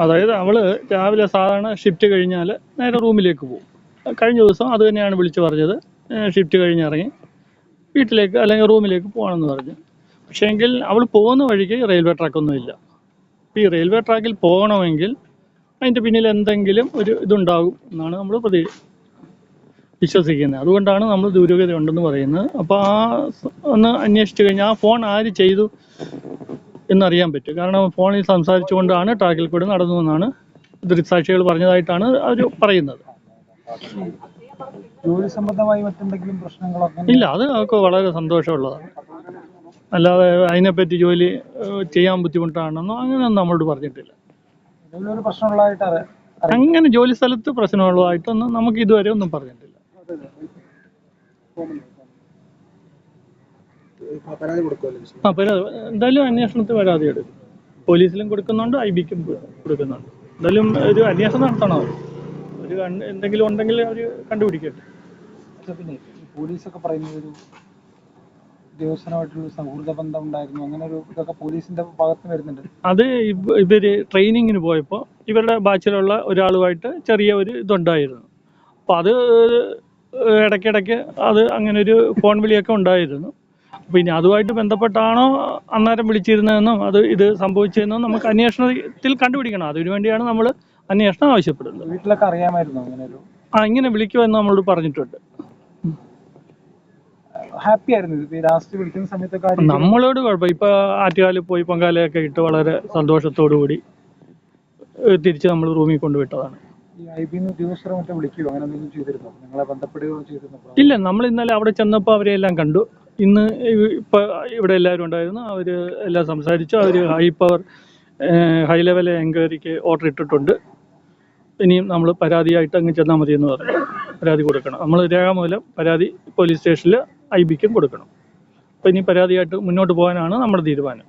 അതായത് അവള് രാവിലെ സാധാരണ ഷിഫ്റ്റ് കഴിഞ്ഞാൽ നേരെ റൂമിലേക്ക് പോകും. കഴിഞ്ഞ ദിവസം അത് തന്നെയാണ് വിളിച്ചു പറഞ്ഞത്. ഷിഫ്റ്റ് കഴിഞ്ഞിറങ്ങി വീട്ടിലേക്ക് അല്ലെങ്കിൽ റൂമിലേക്ക് പോകണമെന്ന് പറഞ്ഞു. പക്ഷേ എങ്കിൽ അവൾ പോകുന്ന വഴിക്ക് റെയിൽവേ ട്രാക്കൊന്നും ഇല്ല. ഈ റെയിൽവേ ട്രാക്കിൽ പോകണമെങ്കിൽ അതിൻ്റെ പിന്നിൽ എന്തെങ്കിലും ഒരു ഇതുണ്ടാകും എന്നാണ് നമ്മൾ വിശ്വസിക്കുന്നത്. അതുകൊണ്ടാണ് നമ്മൾ ദുരൂഹത ഉണ്ടെന്ന് പറയുന്നത്. അപ്പോൾ ഒന്ന് അന്വേഷിച്ച് കഴിഞ്ഞാൽ ആ ഫോൺ ആര് ചെയ്തു എന്നറിയാൻ പറ്റും. കാരണം ഫോണിൽ സംസാരിച്ചുകൊണ്ടാണ് ട്രാക്കിൽ കൂടെ നടന്നു എന്നാണ് ദൃക്സാക്ഷികൾ പറഞ്ഞതായിട്ടാണ് അവർ പറയുന്നത്. ജോലി സംബന്ധമായി മറ്റെന്തെങ്കിലും പ്രശ്നങ്ങളൊക്കെ ഇല്ല, അത് നമുക്ക് വളരെ സന്തോഷമുള്ളതാണ്. അല്ലാതെ അതിനെപ്പറ്റി ജോലി ചെയ്യാൻ ബുദ്ധിമുട്ടാണെന്നോ അങ്ങനെയൊന്നും നമ്മളോട് പറഞ്ഞിട്ടില്ല. അങ്ങനെ ജോലി സ്ഥലത്ത് പ്രശ്നമുള്ളതായിട്ടൊന്നും നമുക്ക് ഇതുവരെ ഒന്നും പറഞ്ഞിട്ടില്ല. എന്തായാലും അന്വേഷണത്തിൽ പരാതി എടുക്കും. പോലീസിലും കൊടുക്കുന്നുണ്ട്, IB-ക്കും കൊടുക്കുന്നുണ്ട്. എന്തായാലും ഒരു അന്വേഷണം നടത്തണം. ഒരു എന്തെങ്കിലും ഉണ്ടെങ്കിൽ അവർ കണ്ടുപിടിക്കട്ടെ. പിന്നെ പോലീസൊക്കെ പറയുന്നത് ഒരു ഉദ്യോഗസ്ഥനുമായിട്ടുള്ള സൗഹൃദ ബന്ധം ഉണ്ടായിരുന്നു, അങ്ങനെ ഒരു ഇതൊക്കെ പോലീസിന്റെ ഭാഗത്ത് വരുന്നുണ്ട്. അത് ഇവര് ട്രെയിനിങ്ങിന് പോയപ്പോൾ ഇവരുടെ ബാച്ചിലുള്ള ഒരാളുമായിട്ട് ചെറിയ ഒരു ഇതുണ്ടായിരുന്നു. അപ്പോൾ അത് ഇടയ്ക്കിടയ്ക്ക് അത് അങ്ങനെ ഒരു ഫോൺ വിളിയൊക്കെ ഉണ്ടായിരുന്നു. പിന്നെ അതുമായിട്ട് ബന്ധപ്പെട്ടാണോ അന്നേരം വിളിച്ചിരുന്നതെന്നും ഇത് സംഭവിച്ചതെന്നും നമുക്ക് അന്വേഷണത്തിൽ കണ്ടുപിടിക്കണം. അതിനു വേണ്ടിയാണ് നമ്മൾ അന്വേഷണം ആവശ്യപ്പെടുന്നത്. വീട്ടിലൊക്കെ അറിയാമായിരുന്നു ഇങ്ങനെ വിളിക്കുമെന്ന് നമ്മളോട് പറഞ്ഞിട്ടുണ്ട്. ഹാപ്പി ആയിരുന്നു ലാസ്റ്റ് വിളിക്കുന്ന സമയത്തൊക്കെ? നമ്മളോട് കുഴപ്പം. ഇപ്പൊ ആറ്റുകാലിൽ പോയി പൊങ്കാലയൊക്കെ ഇട്ട് വളരെ സന്തോഷത്തോടു കൂടി തിരിച്ച് നമ്മൾ റൂമിൽ കൊണ്ടുവിട്ടതാണ്. ഇല്ല, നമ്മൾ ഇന്നലെ അവിടെ ചെന്നപ്പോൾ അവരെ എല്ലാം കണ്ടു. ഇന്ന് ഇപ്പൊ ഇവിടെ എല്ലാവരും ഉണ്ടായിരുന്നു. അവര് എല്ലാം സംസാരിച്ചു. അവര് ഹൈ ലെവൽ എൻക്വയറിക്ക് ഓർഡർ ഇട്ടിട്ടുണ്ട്. ഇനിയും നമ്മൾ പരാതിയായിട്ട് അങ്ങ് ചെന്നാൽ മതി എന്ന് പറഞ്ഞു. പരാതി കൊടുക്കണം. നമ്മൾ രേഖാമൂലം പരാതി പോലീസ് സ്റ്റേഷനിൽ IB-ക്കും കൊടുക്കണം. അപ്പോൾ ഇനി പരാതിയായിട്ട് മുന്നോട്ട് പോകാനാണ് നമ്മുടെ തീരുമാനം.